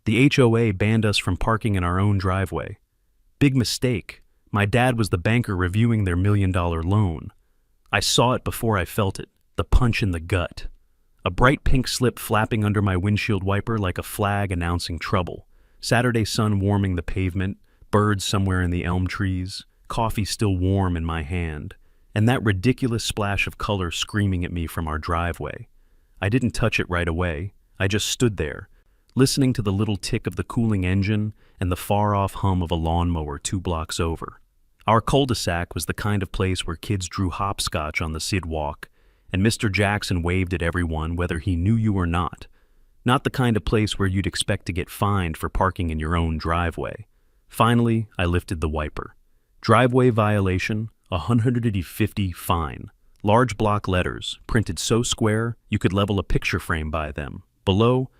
The HOA banned us from parking in our own driveway. Big mistake. My dad was the banker reviewing their $1 million loan. I saw it before I felt it, the punch in the gut. A bright pink slip flapping under my windshield wiper like a flag announcing trouble. Saturday sun warming the pavement, birds somewhere in the elm trees, coffee still warm in my hand, and that ridiculous splash of color screaming at me from our driveway. I didn't touch it right away. I just stood there, listening to the little tick of the cooling engine and the far-off hum of a lawnmower 2 blocks over. Our cul-de-sac was the kind of place where kids drew hopscotch on the sidewalk, and Mr. Jackson waved at everyone whether he knew you or not. Not the kind of place where you'd expect to get fined for parking in your own driveway. Finally, I lifted the wiper. Driveway violation, 150 fine. Large block letters, printed so square you could level a picture frame by them. Below,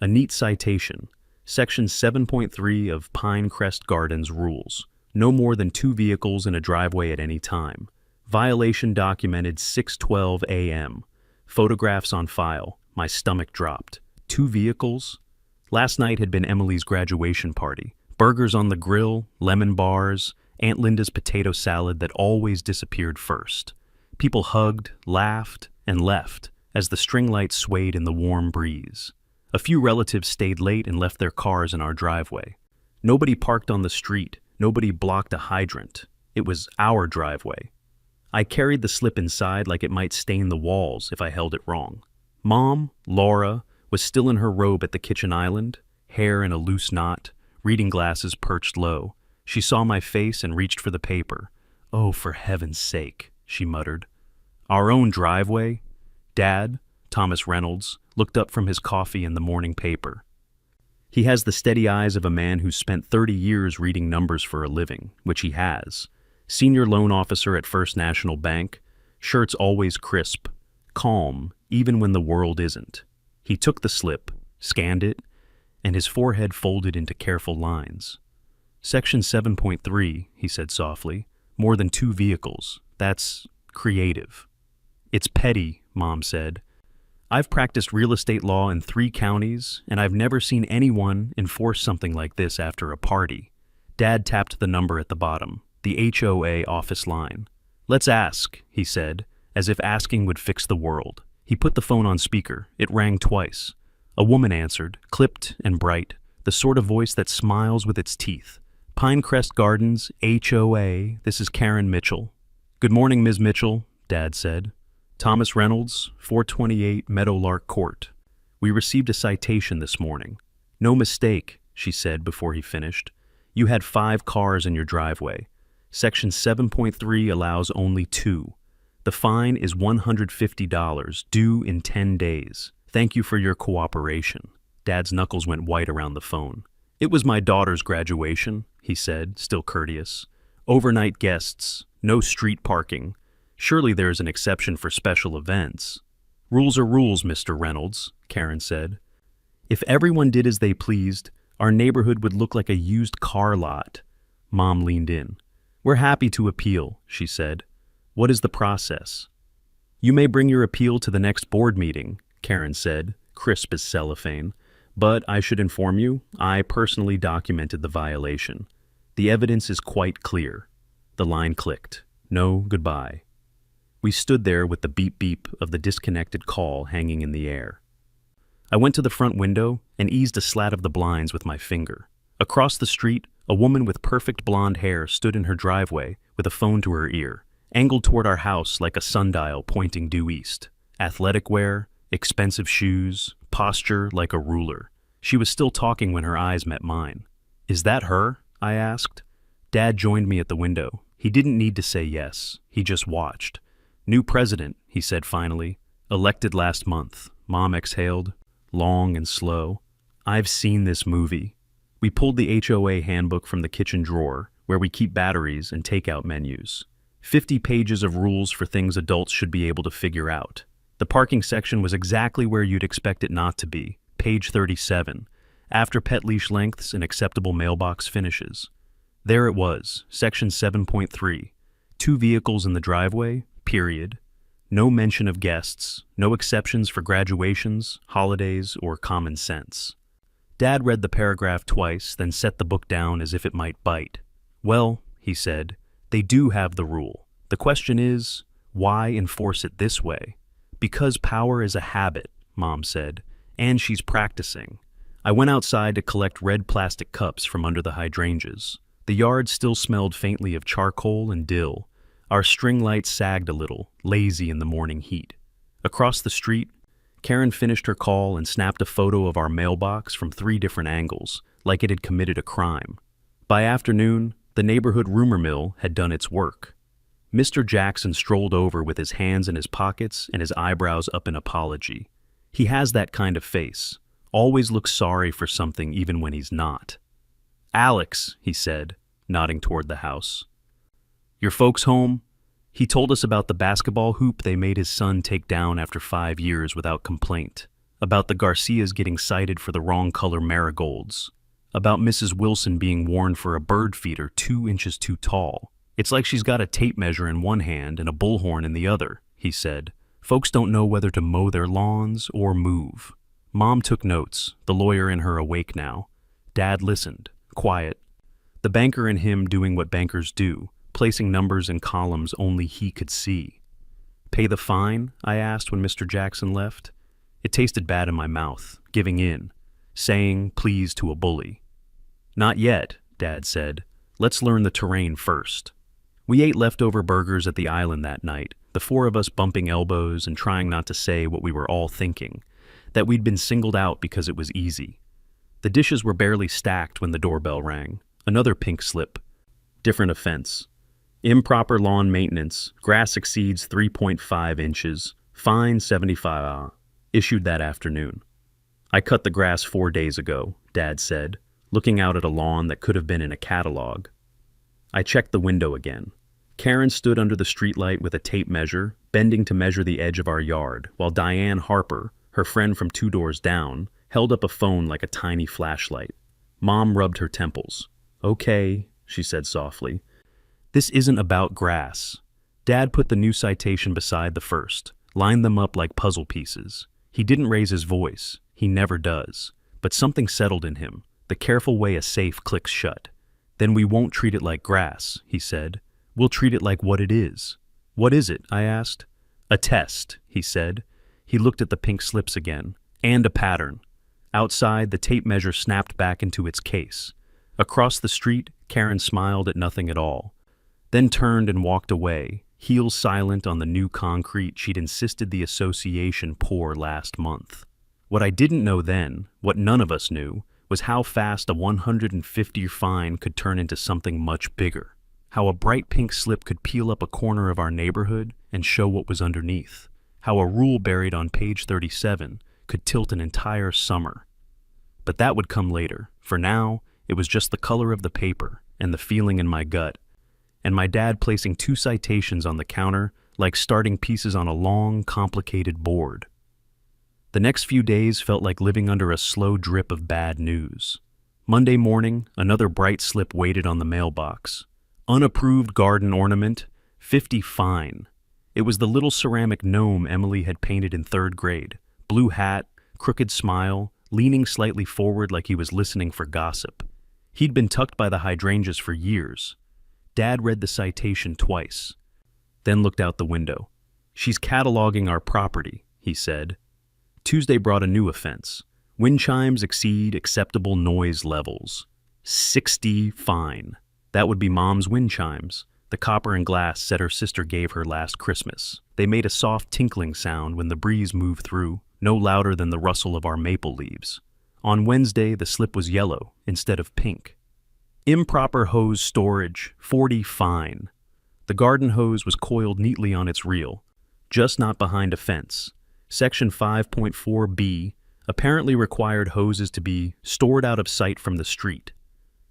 a neat citation. Section 7.3 of Pinecrest Gardens rules. No more than 2 vehicles in a driveway at any time. Violation documented 6:12 a.m. Photographs on file. My stomach dropped. 2 vehicles? Last night had been Emily's graduation party. Burgers on the grill, lemon bars, Aunt Linda's potato salad that always disappeared first. People hugged, laughed, and left as the string lights swayed in the warm breeze. A few relatives stayed late and left their cars in our driveway. Nobody parked on the street. Nobody blocked a hydrant. It was our driveway. I carried the slip inside like it might stain the walls if I held it wrong. Mom, Laura, was still in her robe at the kitchen island, hair in a loose knot, reading glasses perched low. She saw my face and reached for the paper. "Oh, for heaven's sake," she muttered. "Our own driveway?" Dad, Thomas Reynolds, looked up from his coffee in the morning paper. He has the steady eyes of a man who's spent 30 years reading numbers for a living, which he has. Senior loan officer at First National Bank, shirt's always crisp, calm, even when the world isn't. He took the slip, scanned it, and his forehead folded into careful lines. Section 7.3, he said softly, more than 2 vehicles. That's creative. It's petty, Mom said. I've practiced real estate law in 3 counties, and I've never seen anyone enforce something like this after a party. Dad tapped the number at the bottom, the HOA office line. "Let's ask," he said, as if asking would fix the world. He put the phone on speaker. It rang twice. A woman answered, clipped and bright, the sort of voice that smiles with its teeth. "Pinecrest Gardens, HOA, this is Karen Mitchell." "Good morning, Ms. Mitchell," Dad said. "Thomas Reynolds, 428 Meadowlark Court. We received a citation this morning." "No mistake," she said before he finished. "You had 5 cars in your driveway. Section 7.3 allows only 2. The fine is $150, due in 10 days. Thank you for your cooperation." Dad's knuckles went white around the phone. "It was my daughter's graduation," he said, still courteous. "Overnight guests, no street parking. Surely there is an exception for special events." "Rules are rules, Mr. Reynolds," Karen said. "If everyone did as they pleased, our neighborhood would look like a used car lot." Mom leaned in. "We're happy to appeal," she said. "What is the process?" "You may bring your appeal to the next board meeting," Karen said, crisp as cellophane. "But I should inform you, I personally documented the violation. The evidence is quite clear." The line clicked. No goodbye. We stood there with the beep-beep of the disconnected call hanging in the air. I went to the front window and eased a slat of the blinds with my finger. Across the street, a woman with perfect blonde hair stood in her driveway with a phone to her ear, angled toward our house like a sundial pointing due east. Athletic wear, expensive shoes, posture like a ruler. She was still talking when her eyes met mine. "Is that her?" I asked. Dad joined me at the window. He didn't need to say yes. He just watched. "New president," he said finally. "Elected last month." Mom exhaled, long and slow. "I've seen this movie." We pulled the HOA handbook from the kitchen drawer, where we keep batteries and takeout menus. 50 pages of rules for things adults should be able to figure out. The parking section was exactly where you'd expect it not to be, page 37, after pet leash lengths and acceptable mailbox finishes. There it was, section 7.3. 2 vehicles in the driveway, period. No mention of guests, no exceptions for graduations, holidays, or common sense. Dad read the paragraph twice, then set the book down as if it might bite. Well, he said, they do have the rule. The question is, why enforce it this way? Because power is a habit, Mom said, and she's practicing. I went outside to collect red plastic cups from under the hydrangeas. The yard still smelled faintly of charcoal and dill. Our string lights sagged a little, lazy in the morning heat. Across the street, Karen finished her call and snapped a photo of our mailbox from 3 different angles, like it had committed a crime. By afternoon, the neighborhood rumor mill had done its work. Mr. Jackson strolled over with his hands in his pockets and his eyebrows up in apology. He has that kind of face, always looks sorry for something even when he's not. "Alex," he said, nodding toward the house. "Your folks home?" He told us about the basketball hoop they made his son take down after 5 years without complaint, about the Garcias getting cited for the wrong color marigolds, about Mrs. Wilson being warned for a bird feeder 2 inches too tall. "It's like she's got a tape measure in one hand and a bullhorn in the other," he said. "Folks don't know whether to mow their lawns or move." Mom took notes, the lawyer in her awake now. Dad listened, quiet. The banker in him doing what bankers do, placing numbers in columns only he could see. "Pay the fine?" I asked when Mr. Jackson left. It tasted bad in my mouth, giving in, saying please to a bully. "Not yet," Dad said. "Let's learn the terrain first." We ate leftover burgers at the island that night, the 4 of us bumping elbows and trying not to say what we were all thinking, that we'd been singled out because it was easy. The dishes were barely stacked when the doorbell rang. Another pink slip. Different offense. Improper lawn maintenance. Grass exceeds 3.5 inches. Fine $75. Issued that afternoon. "I cut the grass 4 days ago," Dad said, looking out at a lawn that could have been in a catalog. I checked the window again. Karen stood under the streetlight with a tape measure, bending to measure the edge of our yard, while Diane Harper, her friend from 2 doors down, held up a phone like a tiny flashlight. Mom rubbed her temples. "Okay," she said softly. "This isn't about grass." Dad put the new citation beside the first, lined them up like puzzle pieces. He didn't raise his voice. He never does. But something settled in him, the careful way a safe clicks shut. "Then we won't treat it like grass," he said. "We'll treat it like what it is." "What is it?" I asked. "A test," he said. He looked at the pink slips again. "And a pattern." Outside, the tape measure snapped back into its case. Across the street, Karen smiled at nothing at all, then turned and walked away, heels silent on the new concrete she'd insisted the association pour last month. What I didn't know then, what none of us knew, was how fast a $150 fine could turn into something much bigger. How a bright pink slip could peel up a corner of our neighborhood and show what was underneath. How a rule buried on page 37 could tilt an entire summer. But that would come later. For now, it was just the color of the paper and the feeling in my gut, and my dad placing 2 citations on the counter like starting pieces on a long, complicated board. The next few days felt like living under a slow drip of bad news. Monday morning, another bright slip waited on the mailbox. Unapproved garden ornament, 50 fine. It was the little ceramic gnome Emily had painted in 3rd grade. Blue hat, crooked smile, leaning slightly forward like he was listening for gossip. He'd been tucked by the hydrangeas for years. Dad read the citation twice, then looked out the window. "She's cataloging our property," he said. Tuesday brought a new offense. Wind chimes exceed acceptable noise levels. 60 fine. That would be Mom's wind chimes. The copper and glass said her sister gave her last Christmas. They made a soft tinkling sound when the breeze moved through, no louder than the rustle of our maple leaves. On Wednesday, the slip was yellow instead of pink. Improper hose storage, 40 fine. The garden hose was coiled neatly on its reel, just not behind a fence. Section 5.4b apparently required hoses to be stored out of sight from the street.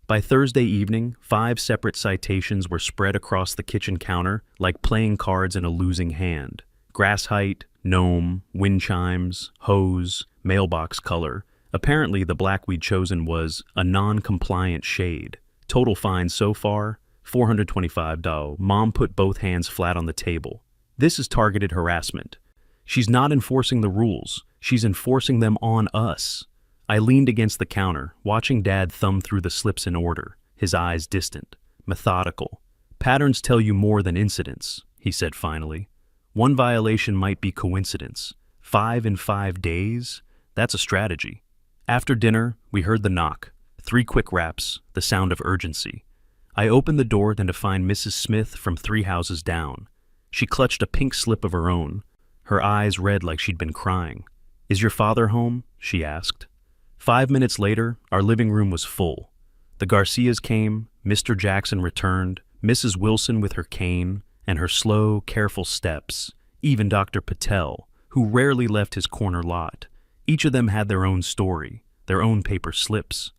By Thursday evening, 5 separate citations were spread across the kitchen counter like playing cards in a losing hand. Grass height, gnome, wind chimes, hose, mailbox color. Apparently, the black we'd chosen was a non-compliant shade. Total fine so far, $425. Mom put both hands flat on the table. This is targeted harassment. She's not enforcing the rules. She's enforcing them on us. I leaned against the counter, watching Dad thumb through the slips in order, his eyes distant, methodical. Patterns tell you more than incidents, he said finally. One violation might be coincidence. 5 in 5 days? That's a strategy. After dinner, we heard the knock. 3 quick raps, the sound of urgency. I opened the door then to find Mrs. Smith from 3 houses down. She clutched a pink slip of her own, her eyes red like she'd been crying. "Is your father home?" she asked. 5 minutes later, our living room was full. The Garcias came, Mr. Jackson returned, Mrs. Wilson with her cane, and her slow, careful steps, even Dr. Patel, who rarely left his corner lot. Each of them had their own story, their own paper slips.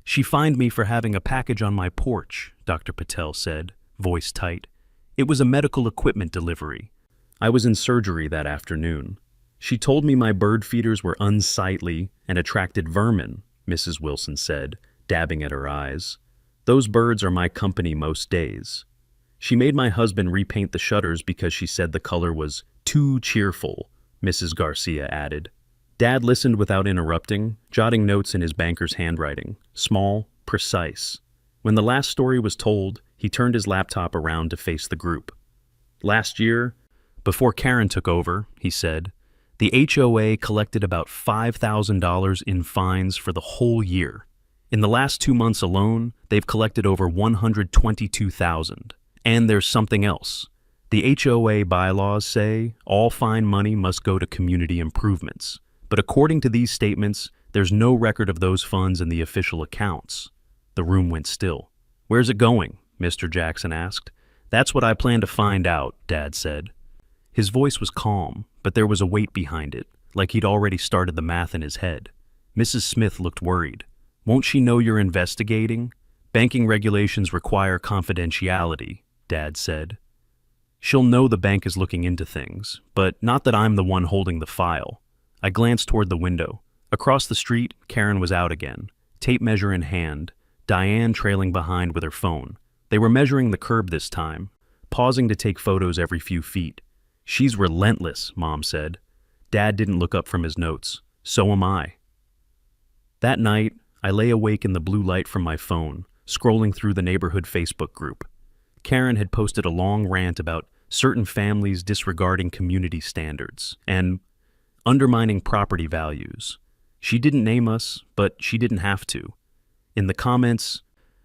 "She fined me for having a package on my porch," Dr. Patel said, voice tight. "It was a medical equipment delivery. I was in surgery that afternoon. She told me my bird feeders were unsightly and attracted vermin," Mrs. Wilson said, dabbing at her eyes. "Those birds are my company most days. She made my husband repaint the shutters because she said the color was too cheerful," Mrs. Garcia added. Dad listened without interrupting, jotting notes in his banker's handwriting, small, precise. When the last story was told, he turned his laptop around to face the group. "Last year, before Karen took over," he said, "the HOA collected about $5,000 in fines for the whole year. In the last 2 months alone, they've collected over $122,000. And there's something else. The HOA bylaws say all fine money must go to community improvements. But according to these statements, there's no record of those funds in the official accounts." The room went still. "Where's it going?" Mr. Jackson asked. "That's what I plan to find out," Dad said. His voice was calm, but there was a weight behind it, like he'd already started the math in his head. Mrs. Smith looked worried. "Won't she know you're investigating? Banking regulations require confidentiality," Dad said. "She'll know the bank is looking into things, but not that I'm the one holding the file." I glanced toward the window. Across the street, Karen was out again, tape measure in hand, Diane trailing behind with her phone. They were measuring the curb this time, pausing to take photos every few feet. "She's relentless," Mom said. Dad didn't look up from his notes. "So am I." That night, I lay awake in the blue light from my phone, scrolling through the neighborhood Facebook group. Karen had posted a long rant about certain families disregarding community standards and undermining property values. She didn't name us, but she didn't have to. In the comments,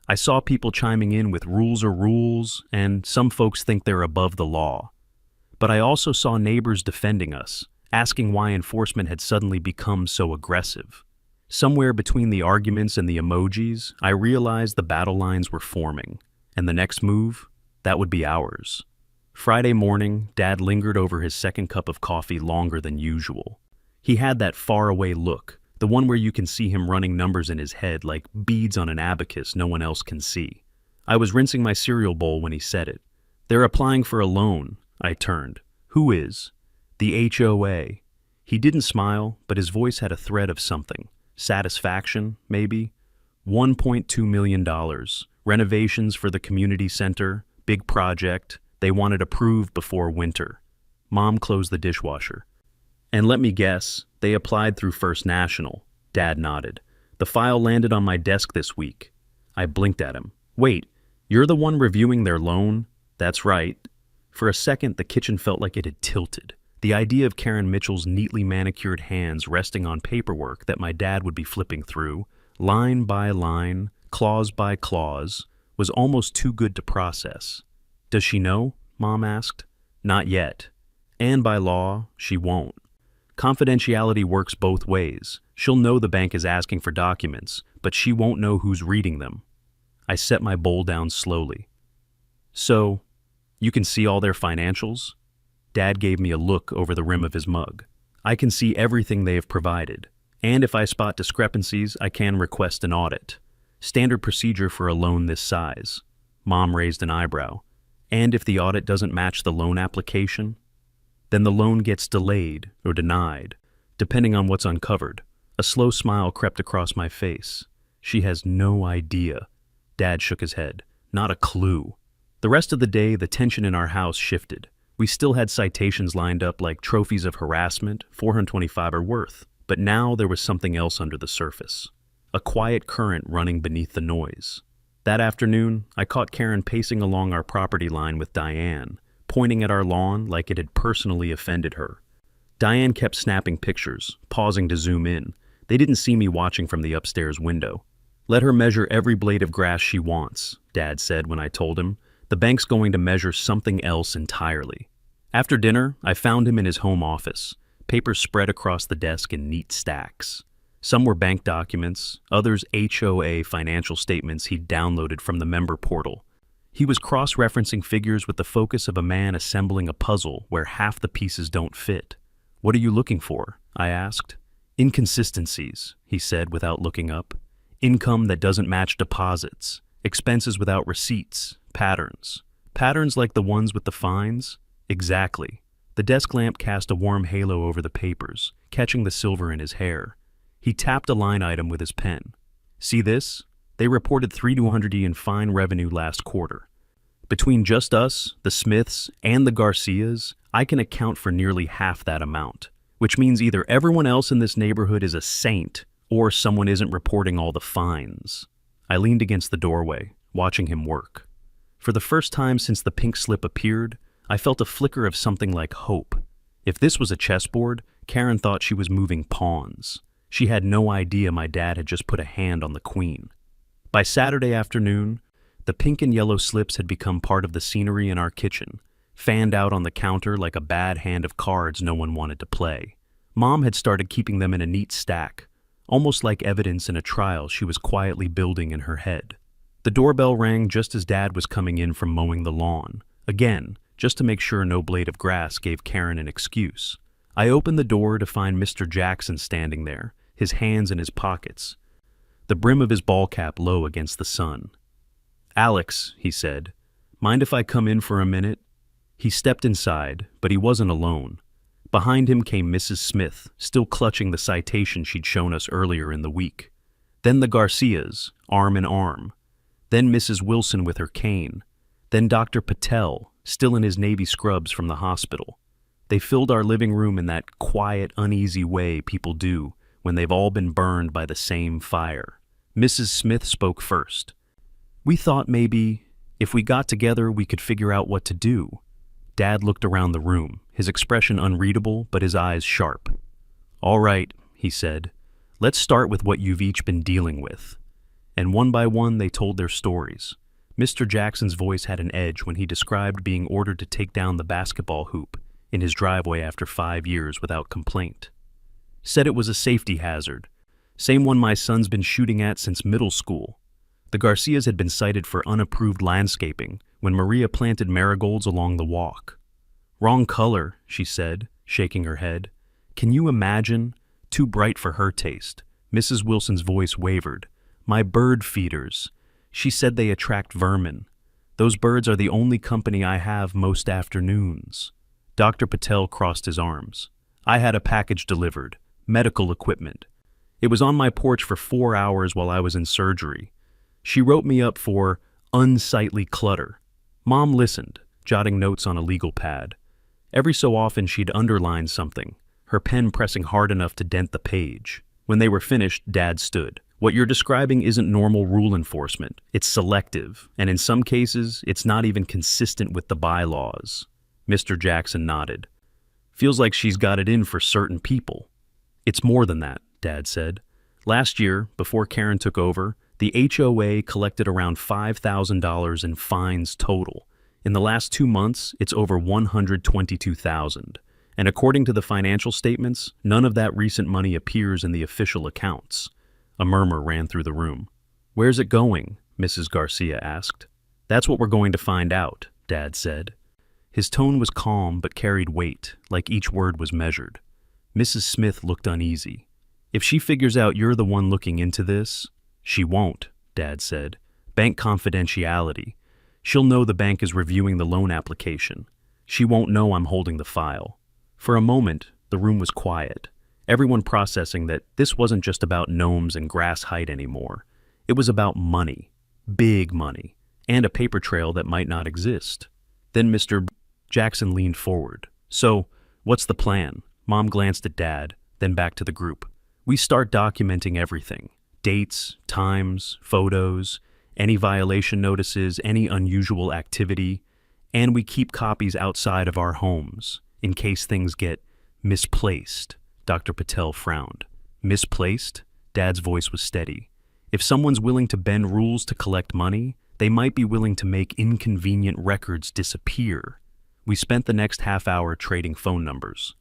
I saw people chiming in with rules are rules, and some folks think they're above the law. But I also saw neighbors defending us, asking why enforcement had suddenly become so aggressive. Somewhere between the arguments and the emojis, I realized the battle lines were forming, and the next move, that would be ours. Friday morning, Dad lingered over his second cup of coffee longer than usual. He had that faraway look, the one where you can see him running numbers in his head like beads on an abacus no one else can see. I was rinsing my cereal bowl when he said it. "They're applying for a loan," I turned. "Who is?" "The HOA. He didn't smile, but his voice had a thread of something. Satisfaction, maybe. $1.2 million. Renovations for the community center. Big project. They wanted approved before winter." Mom closed the dishwasher. "And let me guess, they applied through First National." Dad nodded. "The file landed on my desk this week." I blinked at him. "Wait, you're the one reviewing their loan?" "That's right." For a second, the kitchen felt like it had tilted. The idea of Karen Mitchell's neatly manicured hands resting on paperwork that my dad would be flipping through, line by line, clause by clause, was almost too good to process. "Does she know?" Mom asked. "Not yet. And by law, she won't. Confidentiality works both ways. She'll know the bank is asking for documents, but she won't know who's reading them." I set my bowl down slowly. "So, you can see all their financials?" Dad gave me a look over the rim of his mug. "I can see everything they have provided. And if I spot discrepancies, I can request an audit. Standard procedure for a loan this size." Mom raised an eyebrow. "And if the audit doesn't match the loan application?" "Then the loan gets delayed or denied, depending on what's uncovered." A slow smile crept across my face. "She has no idea." Dad shook his head. "Not a clue." The rest of the day, the tension in our house shifted. We still had citations lined up like trophies of harassment, 425 or worth. but now there was something else under the surface. A quiet current running beneath the noise. That afternoon, I caught Karen pacing along our property line with Diane, pointing at our lawn like it had personally offended her. Diane kept snapping pictures, pausing to zoom in. They didn't see me watching from the upstairs window. "Let her measure every blade of grass she wants," Dad said when I told him. "The bank's going to measure something else entirely." After dinner, I found him in his home office, papers spread across the desk in neat stacks. Some were bank documents, others HOA financial statements he'd downloaded from the member portal. He was cross-referencing figures with the focus of a man assembling a puzzle where half the pieces don't fit. "What are you looking for?" I asked. "Inconsistencies," he said without looking up. "Income that doesn't match deposits, expenses without receipts, patterns. Patterns like the ones with the fines?" "Exactly." The desk lamp cast a warm halo over the papers, catching the silver in his hair. He tapped a line item with his pen. "See this? They reported $300 in fine revenue last quarter. Between just us, the Smiths, and the Garcias, I can account for nearly half that amount, which means either everyone else in this neighborhood is a saint or someone isn't reporting all the fines." I leaned against the doorway, watching him work. For the first time since the pink slip appeared, I felt a flicker of something like hope. If this was a chessboard, Karen thought she was moving pawns. She had no idea my dad had just put a hand on the queen. By Saturday afternoon, the pink and yellow slips had become part of the scenery in our kitchen, fanned out on the counter like a bad hand of cards no one wanted to play. Mom had started keeping them in a neat stack, almost like evidence in a trial she was quietly building in her head. The doorbell rang just as Dad was coming in from mowing the lawn, again, just to make sure no blade of grass gave Karen an excuse. I opened the door to find Mr. Jackson standing there, his hands in his pockets, the brim of his ball cap low against the sun. "Alex," he said, "mind if I come in for a minute?" He stepped inside, but he wasn't alone. Behind him came Mrs. Smith, still clutching the citation she'd shown us earlier in the week. Then the Garcias, arm in arm. Then Mrs. Wilson with her cane. Then Dr. Patel, still in his navy scrubs from the hospital. They filled our living room in that quiet, uneasy way people do when they've all been burned by the same fire. Mrs. Smith spoke first. "We thought maybe, if we got together, we could figure out what to do." Dad looked around the room, his expression unreadable, but his eyes sharp. "All right," he said. "Let's start with what you've each been dealing with." And one by one, they told their stories. Mr. Jackson's voice had an edge when he described being ordered to take down the basketball hoop in his driveway after 5 years without complaint. Said it was a safety hazard, same one my son's been shooting at since middle school. The Garcias had been cited for unapproved landscaping when Maria planted marigolds along the walk. "Wrong color," she said, shaking her head. "Can you imagine? Too bright for her taste." Mrs. Wilson's voice wavered. "My bird feeders. She said they attract vermin. Those birds are the only company I have most afternoons." Dr. Patel crossed his arms. "I had a package delivered. Medical equipment. It was on my porch for 4 hours while I was in surgery. She wrote me up for unsightly clutter." Mom listened, jotting notes on a legal pad. Every so often she'd underline something, her pen pressing hard enough to dent the page. When they were finished, Dad stood. "What you're describing isn't normal rule enforcement. It's selective, and in some cases, it's not even consistent with the bylaws." Mr. Jackson nodded. "Feels like she's got it in for certain people." "It's more than that," Dad said. "Last year, before Karen took over, the HOA collected around $5,000 in fines total. In the last 2 months, it's over $122,000. And according to the financial statements, none of that recent money appears in the official accounts." A murmur ran through the room. "Where's it going?" Mrs. Garcia asked. "That's what we're going to find out," Dad said. His tone was calm but carried weight, like each word was measured. Mrs. Smith looked uneasy. "If she figures out you're the one looking into this—" "She won't," Dad said. "Bank confidentiality. She'll know the bank is reviewing the loan application. She won't know I'm holding the file." For a moment, the room was quiet, everyone processing that this wasn't just about gnomes and grass height anymore. It was about money, big money, and a paper trail that might not exist. Then Mr. Jackson leaned forward. "So, what's the plan?" Mom glanced at Dad, then back to the group. We start documenting everything: dates, times, photos, any violation notices, any unusual activity, and we keep copies outside of our homes in case things get misplaced. Dr. Patel frowned. Misplaced? Dad's voice was steady. If someone's willing to bend rules to collect money, they might be willing to make inconvenient records disappear. We spent the next half hour trading phone numbers,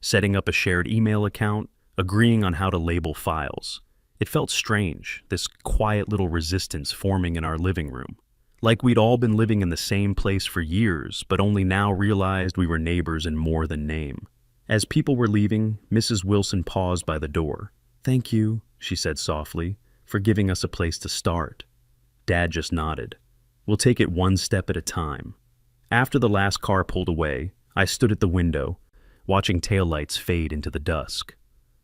setting up a shared email account, agreeing on how to label files. It felt strange, this quiet little resistance forming in our living room. Like we'd all been living in the same place for years, but only now realized we were neighbors in more than name. As people were leaving, Mrs. Wilson paused by the door. "Thank you," she said softly, "for giving us a place to start." Dad just nodded. "We'll take it one step at a time." After the last car pulled away, I stood at the window, watching taillights fade into the dusk.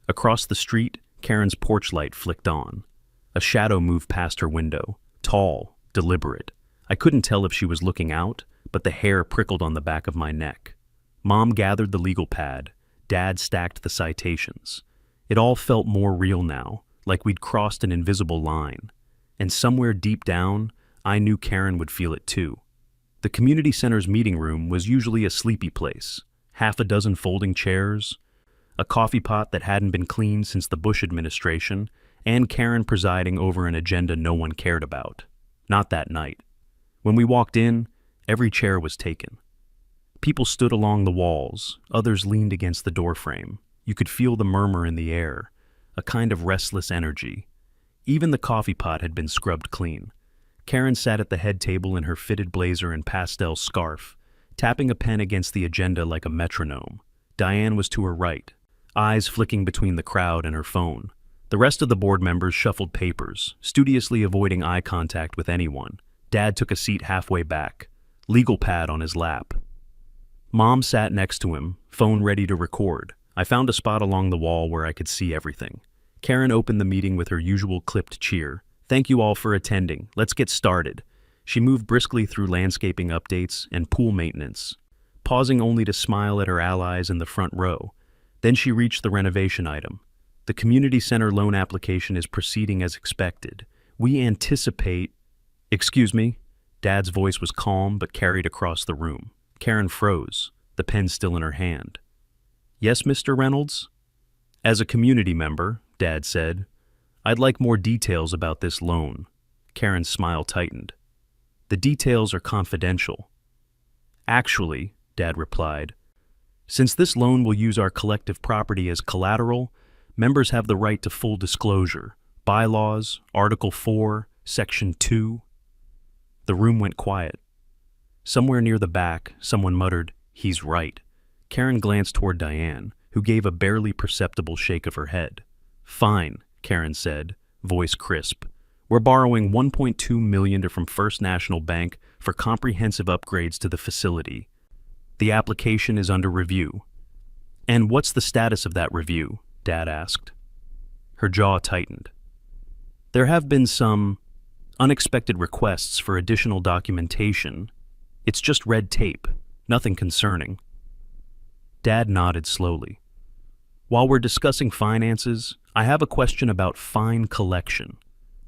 Across the street, Karen's porch light flicked on. A shadow moved past her window, tall, deliberate. I couldn't tell if she was looking out, but the hair prickled on the back of my neck. Mom gathered the legal pad. Dad stacked the citations. It all felt more real now, like we'd crossed an invisible line. And somewhere deep down, I knew Karen would feel it too. The community center's meeting room was usually a sleepy place. Half a dozen folding chairs, a coffee pot that hadn't been cleaned since the Bush administration, and Karen presiding over an agenda no one cared about. Not that night. When we walked in, every chair was taken. People stood along the walls, others leaned against the doorframe. You could feel the murmur in the air, a kind of restless energy. Even the coffee pot had been scrubbed clean. Karen sat at the head table in her fitted blazer and pastel scarf, tapping a pen against the agenda like a metronome. Diane was to her right, eyes flicking between the crowd and her phone. The rest of the board members shuffled papers, studiously avoiding eye contact with anyone. Dad took a seat halfway back, legal pad on his lap. Mom sat next to him, phone ready to record. I found a spot along the wall where I could see everything. Karen opened the meeting with her usual clipped cheer. "Thank you all for attending. Let's get started." She moved briskly through landscaping updates and pool maintenance, pausing only to smile at her allies in the front row. Then she reached the renovation item. "The community center loan application is proceeding as expected. We anticipate—" "Excuse me?" Dad's voice was calm but carried across the room. Karen froze, the pen still in her hand. "Yes, Mr. Reynolds?" "As a community member," Dad said, "I'd like more details about this loan." Karen's smile tightened. "The details are confidential." "Actually," Dad replied, "since this loan will use our collective property as collateral, members have the right to full disclosure. Bylaws, Article 4, Section 2. The room went quiet. Somewhere near the back, someone muttered, "He's right." Karen glanced toward Diane, who gave a barely perceptible shake of her head. "Fine," Karen said, voice crisp. "We're borrowing $1.2 million from First National Bank for comprehensive upgrades to the facility. The application is under review." "And what's the status of that review?" Dad asked. Her jaw tightened. "There have been some unexpected requests for additional documentation. It's just red tape, nothing concerning." Dad nodded slowly. "While we're discussing finances, I have a question about fine collection.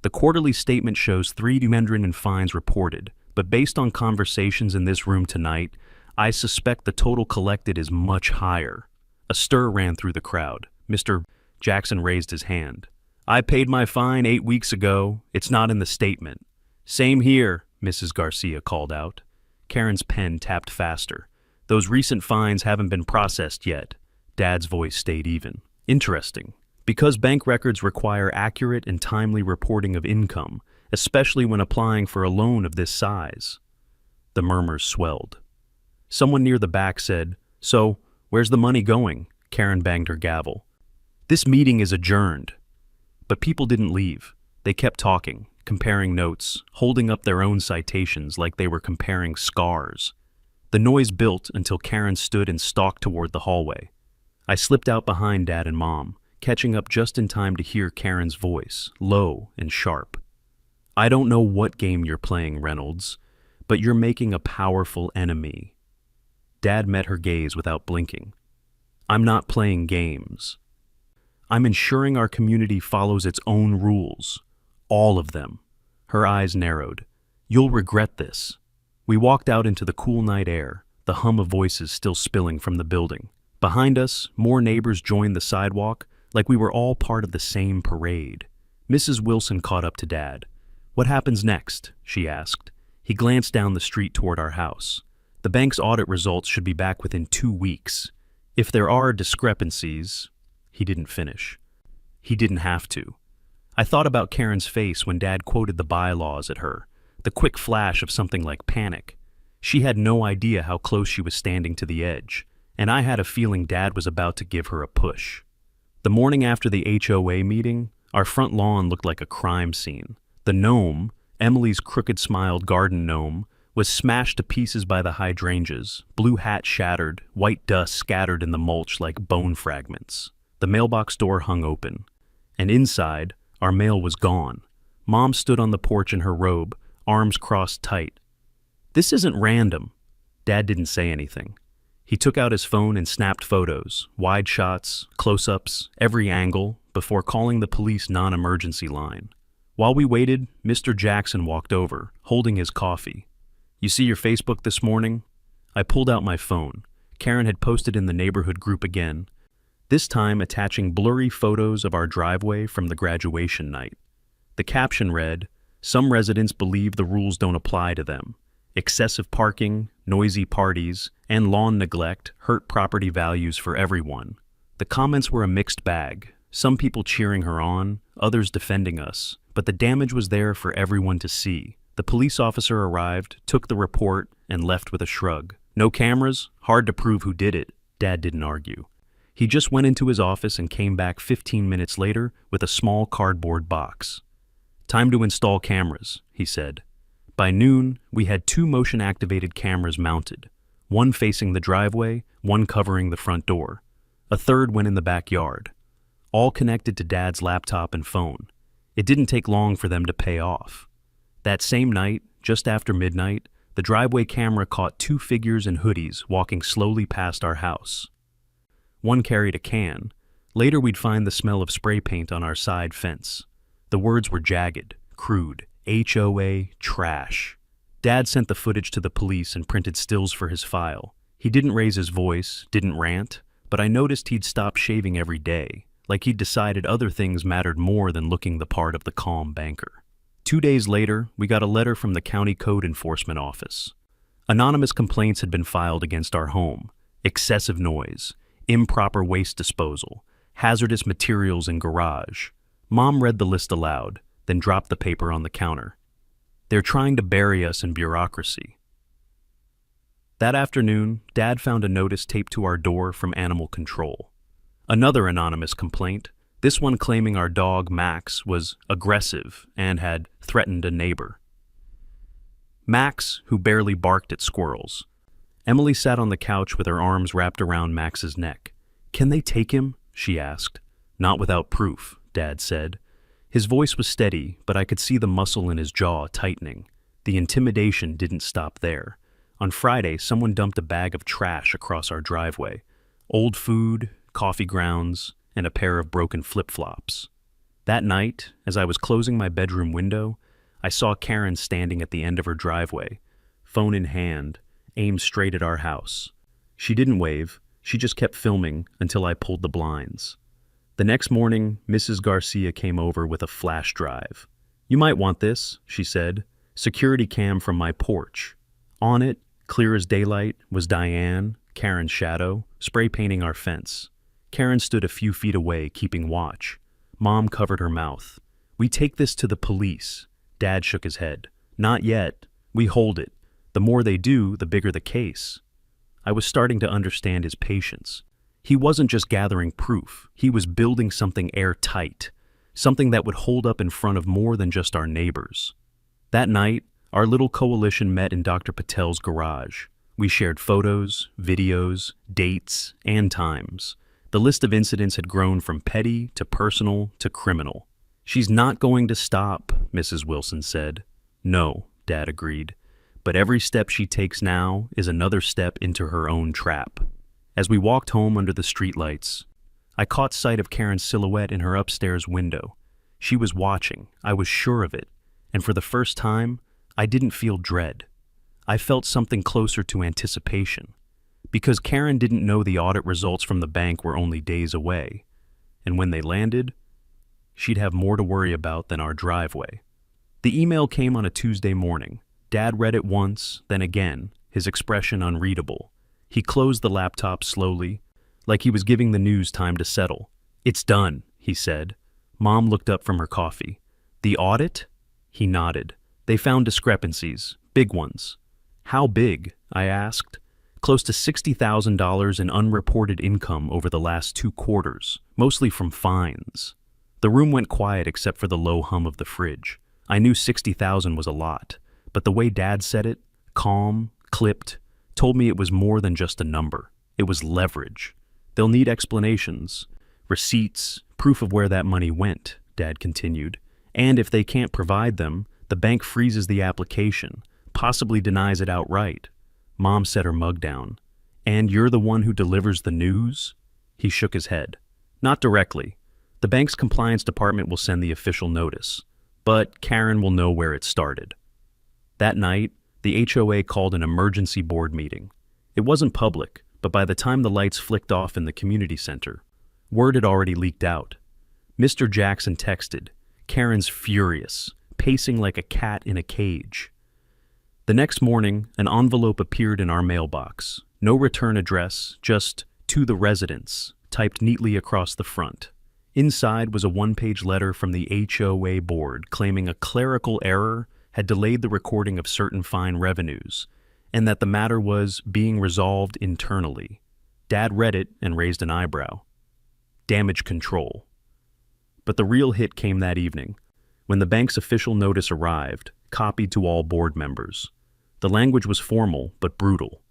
The quarterly statement shows 300 in fines reported, but based on conversations in this room tonight, I suspect the total collected is much higher." A stir ran through the crowd. Mr. Jackson raised his hand. "I paid my fine 8 weeks ago. It's not in the statement." "Same here," Mrs. Garcia called out. Karen's pen tapped faster. "Those recent fines haven't been processed yet." Dad's voice stayed even. "Interesting. Because bank records require accurate and timely reporting of income, especially when applying for a loan of this size." The murmurs swelled. Someone near the back said, "So, where's the money going?" Karen banged her gavel. "This meeting is adjourned." But people didn't leave. They kept talking, comparing notes, holding up their own citations like they were comparing scars. The noise built until Karen stood and stalked toward the hallway. I slipped out behind Dad and Mom, catching up just in time to hear Karen's voice, low and sharp. "I don't know what game you're playing, Reynolds, but you're making a powerful enemy." Dad met her gaze without blinking. "I'm not playing games." I'm ensuring our community follows its own rules. All of them. Her eyes narrowed. You'll regret this. We walked out into the cool night air, the hum of voices still spilling from the building. Behind us, more neighbors joined the sidewalk, like we were all part of the same parade. Mrs. Wilson caught up to Dad. "What happens next?" she asked. He glanced down the street toward our house. "The bank's audit results should be back within 2 weeks. If there are discrepancies..." He didn't finish. He didn't have to. I thought about Karen's face when Dad quoted the bylaws at her, the quick flash of something like panic. She had no idea how close she was standing to the edge, and I had a feeling Dad was about to give her a push. The morning after the HOA meeting, our front lawn looked like a crime scene. The gnome, Emily's crooked-smiled garden gnome, was smashed to pieces by the hydrangeas, blue hat shattered, white dust scattered in the mulch like bone fragments. The mailbox door hung open, and inside, our mail was gone. Mom stood on the porch in her robe, arms crossed tight. "This isn't random." Dad didn't say anything. He took out his phone and snapped photos, wide shots, close-ups, every angle, before calling the police non-emergency line. While we waited, Mr. Jackson walked over, holding his coffee. "You see your Facebook this morning?" I pulled out my phone. Karen had posted in the neighborhood group again, this time attaching blurry photos of our driveway from the graduation night. The caption read, "Some residents believe the rules don't apply to them. Excessive parking, noisy parties, and lawn neglect hurt property values for everyone." The comments were a mixed bag, some people cheering her on, others defending us, but the damage was there for everyone to see. The police officer arrived, took the report, and left with a shrug. "No cameras? Hard to prove who did it." Dad didn't argue. He just went into his office and came back 15 minutes later with a small cardboard box. "Time to install cameras," he said. By noon, we had 2 motion-activated cameras mounted, one facing the driveway, one covering the front door. A third went in the backyard, all connected to Dad's laptop and phone. It didn't take long for them to pay off. That same night, just after midnight, the driveway camera caught 2 figures in hoodies walking slowly past our house. One carried a can. Later we'd find the smell of spray paint on our side fence. The words were jagged, crude, HOA trash. Dad sent the footage to the police and printed stills for his file. He didn't raise his voice, didn't rant, but I noticed he'd stopped shaving every day, like he'd decided other things mattered more than looking the part of the calm banker. 2 days later, we got a letter from the county code enforcement office. Anonymous complaints had been filed against our home. Excessive noise, improper waste disposal, hazardous materials in garage. Mom read the list aloud, then dropped the paper on the counter. "They're trying to bury us in bureaucracy." That afternoon, Dad found a notice taped to our door from animal control. Another anonymous complaint, this one claiming our dog Max was aggressive and had threatened a neighbor. Max, who barely barked at squirrels. Emily sat on the couch with her arms wrapped around Max's neck. "Can they take him?" she asked. "Not without proof," Dad said. His voice was steady, but I could see the muscle in his jaw tightening. The intimidation didn't stop there. On Friday, someone dumped a bag of trash across our driveway. Old food, coffee grounds, and a pair of broken flip-flops. That night, as I was closing my bedroom window, I saw Karen standing at the end of her driveway, phone in hand, aimed straight at our house. She didn't wave, she just kept filming until I pulled the blinds. The next morning, Mrs. Garcia came over with a flash drive. "You might want this," she said. "Security cam from my porch." On it, clear as daylight, was Diane, Karen's shadow, spray painting our fence. Karen stood a few feet away, keeping watch. Mom covered her mouth. "We take this to the police." Dad shook his head. "Not yet. We hold it. The more they do, the bigger the case." I was starting to understand his patience. He wasn't just gathering proof, he was building something airtight, something that would hold up in front of more than just our neighbors. That night, our little coalition met in Dr. Patel's garage. We shared photos, videos, dates, and times. The list of incidents had grown from petty to personal to criminal. "She's not going to stop," Mrs. Wilson said. "No," Dad agreed. "But every step she takes now is another step into her own trap." As we walked home under the streetlights, I caught sight of Karen's silhouette in her upstairs window. She was watching, I was sure of it, and for the first time, I didn't feel dread. I felt something closer to anticipation, because Karen didn't know the audit results from the bank were only days away, and when they landed, she'd have more to worry about than our driveway. The email came on a Tuesday morning. Dad read it once, then again, his expression unreadable. He closed the laptop slowly, like he was giving the news time to settle. "It's done," he said. Mom looked up from her coffee. "The audit?" He nodded. "They found discrepancies, big ones." "How big?" I asked. "Close to $60,000 in unreported income over the last 2 quarters, mostly from fines." The room went quiet except for the low hum of the fridge. I knew 60,000 was a lot, but the way Dad said it, calm, clipped, told me it was more than just a number. It was leverage. "They'll need explanations, receipts, proof of where that money went," Dad continued. "And if they can't provide them, the bank freezes the application, possibly denies it outright." Mom set her mug down. "And you're the one who delivers the news?" He shook his head. "Not directly. The bank's compliance department will send the official notice, but Karen will know where it started." That night, the HOA called an emergency board meeting. It wasn't public, but by the time the lights flicked off in the community center, word had already leaked out. Mr. Jackson texted, "Karen's furious, pacing like a cat in a cage." The next morning, an envelope appeared in our mailbox. No return address, just "to the residence," typed neatly across the front. Inside was a 1-page letter from the HOA board claiming a clerical error had delayed the recording of certain fine revenues, and that the matter was being resolved internally. Dad read it and raised an eyebrow. Damage control. But the real hit came that evening, when the bank's official notice arrived, copied to all board members. The language was formal but brutal.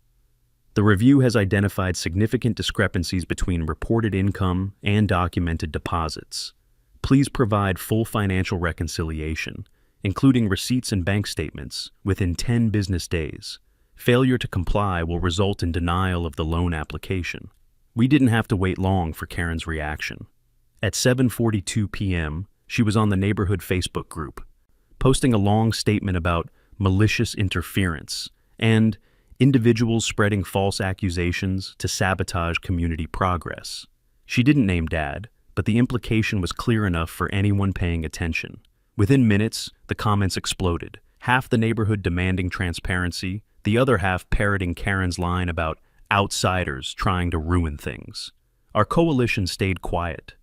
"The review has identified significant discrepancies between reported income and documented deposits. Please provide full financial reconciliation, including receipts and bank statements, within 10 business days. Failure to comply will result in denial of the loan application." We didn't have to wait long for Karen's reaction. At 7:42 p.m., she was on the neighborhood Facebook group, posting a long statement about malicious interference and individuals spreading false accusations to sabotage community progress. She didn't name Dad, but the implication was clear enough for anyone paying attention. Within minutes, the comments exploded, half the neighborhood demanding transparency, the other half parroting Karen's line about outsiders trying to ruin things. Our coalition stayed quiet.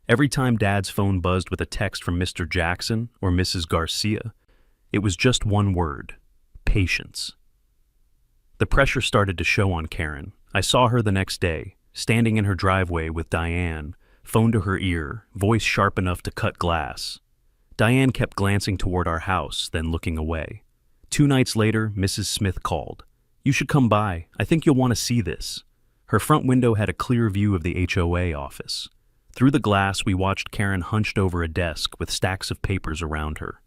Every time Dad's phone buzzed with a text from Mr. Jackson or Mrs. Garcia, it was just one word: patience. The pressure started to show on Karen. I saw her the next day, standing in her driveway with Diane, phone to her ear, voice sharp enough to cut glass. Diane kept glancing toward our house, then looking away. 2 nights later, Mrs. Smith called. "You should come by. I think you'll want to see this." Her front window had a clear view of the HOA office. Through the glass, we watched Karen hunched over a desk with stacks of papers around her.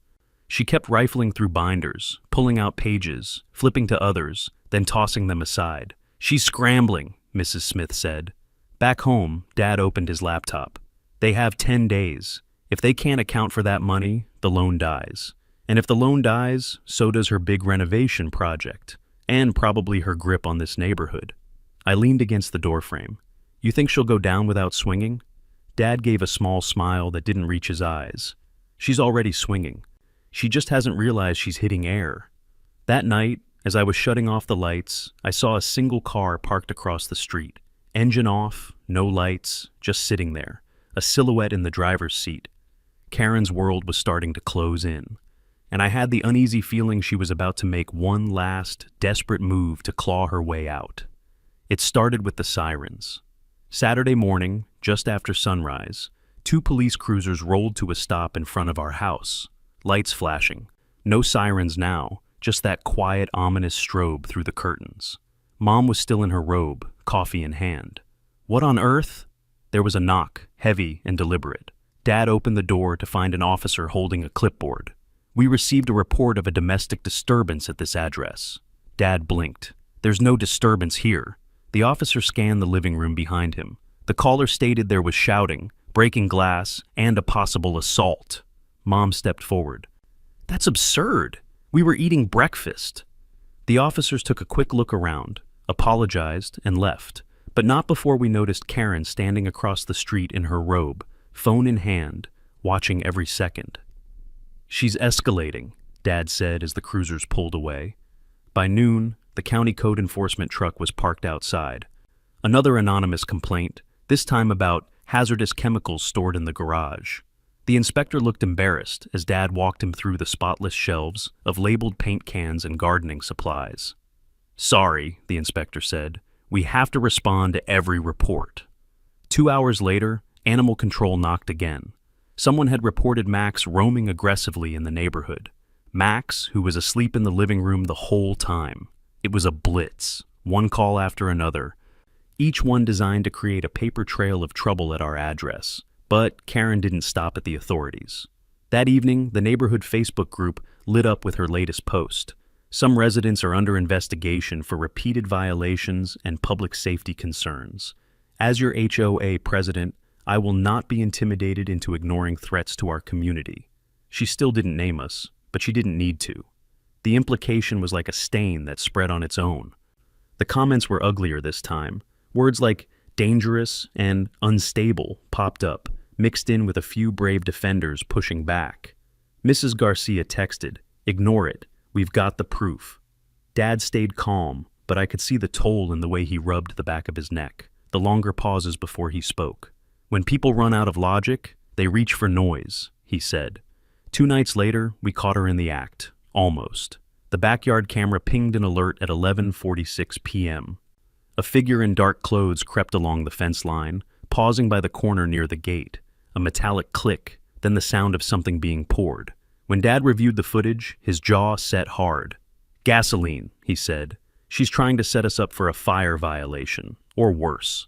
She kept rifling through binders, pulling out pages, flipping to others, then tossing them aside. "She's scrambling," Mrs. Smith said. Back home, Dad opened his laptop. "They have 10 days. If they can't account for that money, the loan dies. And if the loan dies, so does her big renovation project, and probably her grip on this neighborhood." I leaned against the doorframe. "You think she'll go down without swinging?" Dad gave a small smile that didn't reach his eyes. "She's already swinging. She just hasn't realized she's hitting air." That night, as I was shutting off the lights, I saw a single car parked across the street. Engine off, no lights, just sitting there, a silhouette in the driver's seat. Karen's world was starting to close in, and I had the uneasy feeling she was about to make one last, desperate move to claw her way out. It started with the sirens. Saturday morning, just after sunrise, 2 police cruisers rolled to a stop in front of our house, lights flashing. No sirens now, just that quiet, ominous strobe through the curtains. Mom was still in her robe, coffee in hand. "What on earth?" There was a knock, heavy and deliberate. Dad opened the door to find an officer holding a clipboard. "We received a report of a domestic disturbance at this address." Dad blinked. "There's no disturbance here." The officer scanned the living room behind him. The caller stated there was shouting, breaking glass, and a possible assault. Mom stepped forward. That's absurd. We were eating breakfast. The officers took a quick look around, apologized, and left, but not before we noticed Karen standing across the street in her robe, phone in hand, watching every second. She's escalating, Dad said as the cruisers pulled away. By noon, the county code enforcement truck was parked outside. Another anonymous complaint, this time about hazardous chemicals stored in the garage. The inspector looked embarrassed as Dad walked him through the spotless shelves of labeled paint cans and gardening supplies. Sorry, the inspector said. We have to respond to every report. 2 hours later, animal control knocked again. Someone had reported Max roaming aggressively in the neighborhood. Max, who was asleep in the living room the whole time. It was a blitz, one call after another, each one designed to create a paper trail of trouble at our address. But Karen didn't stop at the authorities. That evening, the neighborhood Facebook group lit up with her latest post. Some residents are under investigation for repeated violations and public safety concerns. As your HOA president, I will not be intimidated into ignoring threats to our community. She still didn't name us, but she didn't need to. The implication was like a stain that spread on its own. The comments were uglier this time. Words like dangerous and unstable popped up, mixed in with a few brave defenders pushing back. Mrs. Garcia texted, "Ignore it. We've got the proof." Dad stayed calm, but I could see the toll in the way he rubbed the back of his neck, the longer pauses before he spoke. When people run out of logic, they reach for noise, he said. 2 nights later, we caught her in the act. Almost. The backyard camera pinged an alert at 11:46 p.m. A figure in dark clothes crept along the fence line, pausing by the corner near the gate. A metallic click, then the sound of something being poured. When Dad reviewed the footage, his jaw set hard. "Gasoline," he said. "She's trying to set us up for a fire violation, or worse."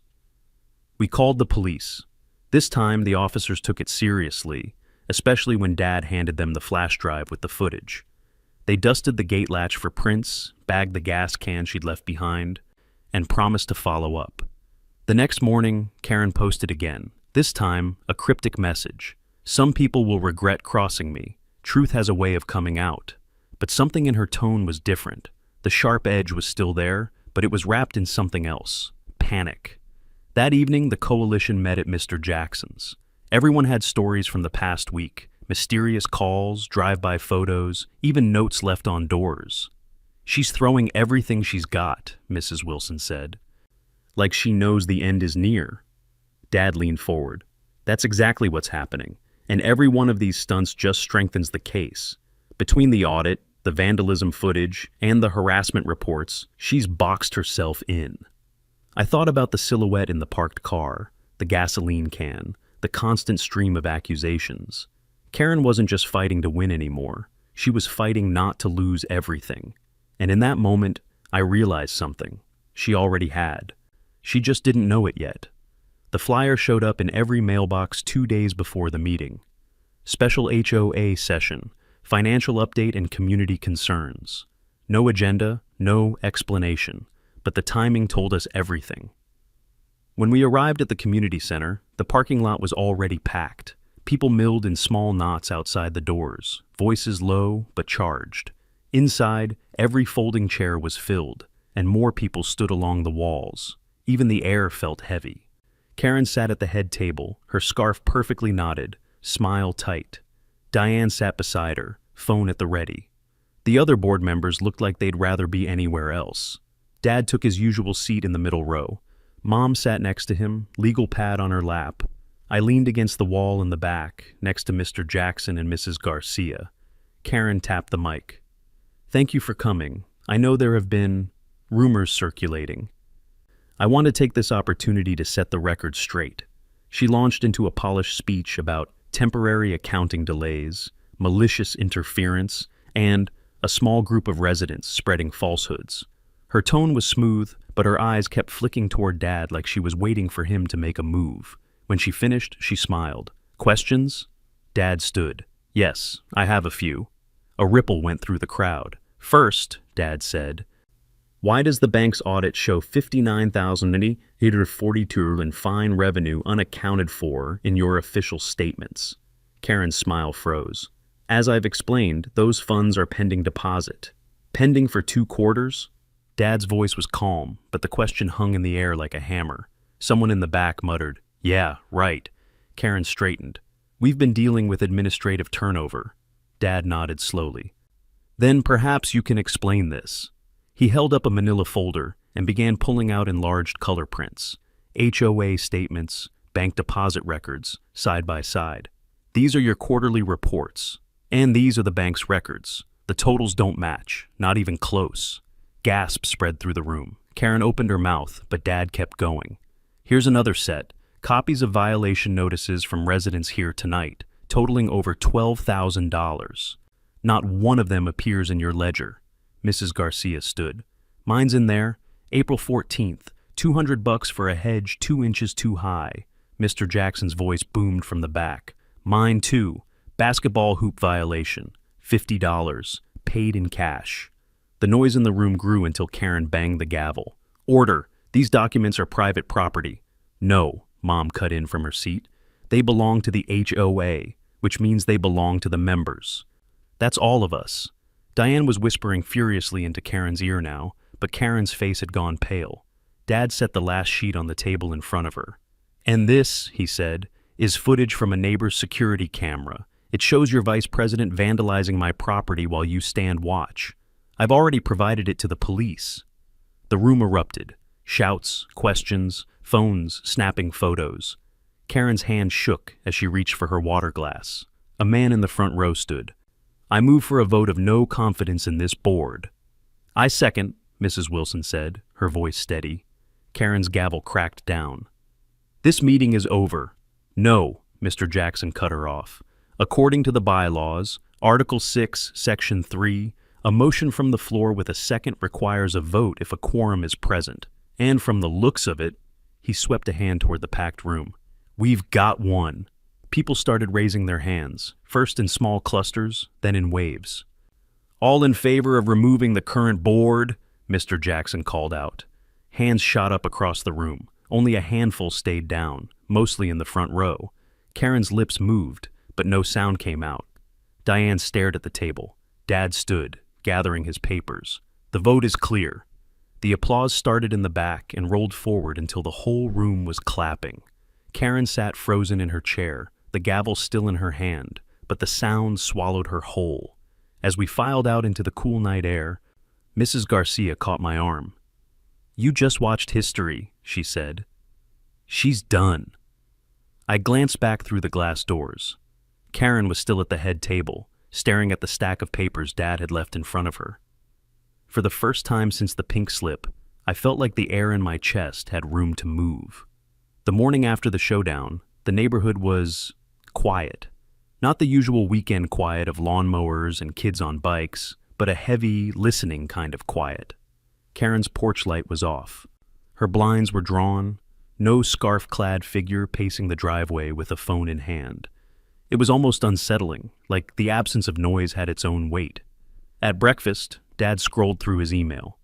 We called the police. This time, the officers took it seriously, especially when Dad handed them the flash drive with the footage. They dusted the gate latch for prints, bagged the gas can she'd left behind, and promised to follow up. The next morning, Karen posted again, this time a cryptic message. "Some people will regret crossing me. Truth has a way of coming out." But something in her tone was different. The sharp edge was still there, but it was wrapped in something else. Panic. That evening, the coalition met at Mr. Jackson's. Everyone had stories from the past week. Mysterious calls, drive-by photos, even notes left on doors. "She's throwing everything she's got," Mrs. Wilson said. "Like she knows the end is near." Dad leaned forward. "That's exactly what's happening, and every one of these stunts just strengthens the case. Between the audit, the vandalism footage, and the harassment reports, she's boxed herself in." I thought about the silhouette in the parked car, the gasoline can, the constant stream of accusations. Karen wasn't just fighting to win anymore. She was fighting not to lose everything. And in that moment, I realized something. She already had. She just didn't know it yet. The flyer showed up in every mailbox 2 days before the meeting. Special HOA session, financial update and community concerns. No agenda, no explanation, but the timing told us everything. When we arrived at the community center, the parking lot was already packed. People milled in small knots outside the doors, voices low but charged. Inside, every folding chair was filled, and more people stood along the walls. Even the air felt heavy. Karen sat at the head table, her scarf perfectly knotted, smile tight. Diane sat beside her, phone at the ready. The other board members looked like they'd rather be anywhere else. Dad took his usual seat in the middle row. Mom sat next to him, legal pad on her lap. I leaned against the wall in the back, next to Mr. Jackson and Mrs. Garcia. Karen tapped the mic. "Thank you for coming. I know there have been rumors circulating. I want to take this opportunity to set the record straight." She launched into a polished speech about temporary accounting delays, malicious interference, and a small group of residents spreading falsehoods. Her tone was smooth, but her eyes kept flicking toward Dad like she was waiting for him to make a move. When she finished, she smiled. "Questions?" Dad stood. "Yes, I have a few." A ripple went through the crowd. "First," Dad said, Why does the bank's audit show $59,842 in fine revenue unaccounted for in your official statements? Karen's smile froze. As I've explained, those funds are pending deposit. Pending for 2 quarters? Dad's voice was calm, but the question hung in the air like a hammer. Someone in the back muttered, "Yeah, right." Karen straightened. "We've been dealing with administrative turnover." Dad nodded slowly. "Then perhaps you can explain this." He held up a manila folder and began pulling out enlarged color prints. HOA statements, bank deposit records, side by side. "These are your quarterly reports. And these are the bank's records. The totals don't match, not even close." Gasps spread through the room. Karen opened her mouth, but Dad kept going. "Here's another set. Copies of violation notices from residents here tonight, totaling over $12,000. Not one of them appears in your ledger." Mrs. Garcia stood. "Mine's in there. April 14th, $200 for a hedge 2 inches too high." Mr. Jackson's voice boomed from the back. "Mine too. Basketball hoop violation. $50. Paid in cash." The noise in the room grew until Karen banged the gavel. "Order! These documents are private property." "No," Mom cut in from her seat. "They belong to the HOA, which means they belong to the members. That's all of us." Diane was whispering furiously into Karen's ear now, but Karen's face had gone pale. Dad set the last sheet on the table in front of her. "And this," he said, "is footage from a neighbor's security camera. It shows your vice president vandalizing my property while you stand watch. I've already provided it to the police." The room erupted. Shouts, questions, phones snapping photos. Karen's hand shook as she reached for her water glass. A man in the front row stood. "I move for a vote of no confidence in this board." "I second," Mrs. Wilson said, her voice steady. Karen's gavel cracked down. "This meeting is over." "No," Mr. Jackson cut her off. "According to the bylaws, Article 6, Section 3, a motion from the floor with a second requires a vote if a quorum is present. And from the looks of it," he swept a hand toward the packed room, "we've got one." People started raising their hands, first in small clusters, then in waves. "All in favor of removing the current board?" Mr. Jackson called out. Hands shot up across the room. Only a handful stayed down, mostly in the front row. Karen's lips moved, but no sound came out. Diane stared at the table. Dad stood, gathering his papers. "The vote is clear." The applause started in the back and rolled forward until the whole room was clapping. Karen sat frozen in her chair, the gavel still in her hand, but the sound swallowed her whole. As we filed out into the cool night air, Mrs. Garcia caught my arm. "You just watched history," she said. "She's done." I glanced back through the glass doors. Karen was still at the head table, staring at the stack of papers Dad had left in front of her. For the first time since the pink slip, I felt like the air in my chest had room to move. The morning after the showdown, the neighborhood was quiet. Not the usual weekend quiet of lawnmowers and kids on bikes, but a heavy, listening kind of quiet. Karen's porch light was off. Her blinds were drawn, no scarf-clad figure pacing the driveway with a phone in hand. It was almost unsettling, like the absence of noise had its own weight. At breakfast, Dad scrolled through his email.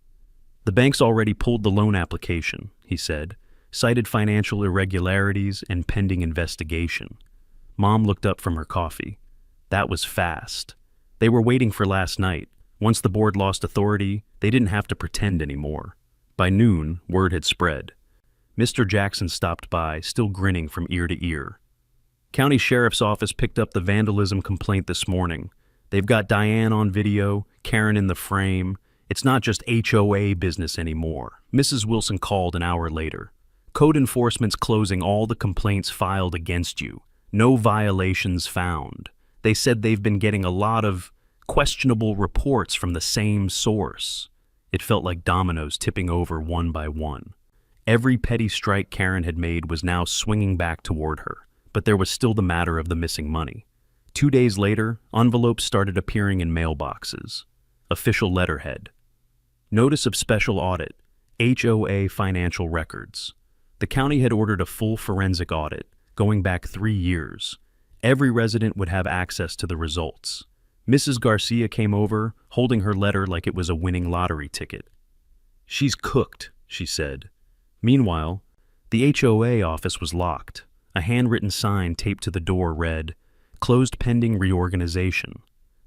"The bank's already pulled the loan application," he said, "cited financial irregularities and pending investigation." Mom looked up from her coffee. That was fast. They were waiting for last night. Once the board lost authority, they didn't have to pretend anymore. By noon, word had spread. Mr. Jackson stopped by, still grinning from ear to ear. "County Sheriff's Office picked up the vandalism complaint this morning. They've got Diane on video, Karen in the frame. It's not just HOA business anymore." Mrs. Wilson called an hour later. "Code enforcement's closing all the complaints filed against you. No violations found. They said they've been getting a lot of questionable reports from the same source." It felt like dominoes tipping over one by one. Every petty strike Karen had made was now swinging back toward her, but there was still the matter of the missing money. 2 days later, envelopes started appearing in mailboxes. Official letterhead. Notice of special audit. HOA financial records. The county had ordered a full forensic audit, going back 3 years. Every resident would have access to the results. Mrs. Garcia came over, holding her letter like it was a winning lottery ticket. "She's cooked," she said. Meanwhile, the HOA office was locked. A handwritten sign taped to the door read, "Closed pending reorganization."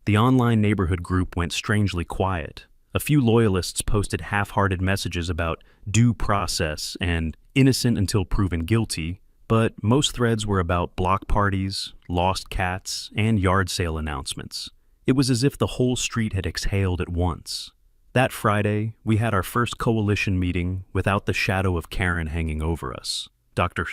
The online neighborhood group went strangely quiet. A few loyalists posted half-hearted messages about due process and innocent until proven guilty, but most threads were about block parties, lost cats, and yard sale announcements. It was as if the whole street had exhaled at once. That Friday, we had our first coalition meeting without the shadow of Karen hanging over us. Dr.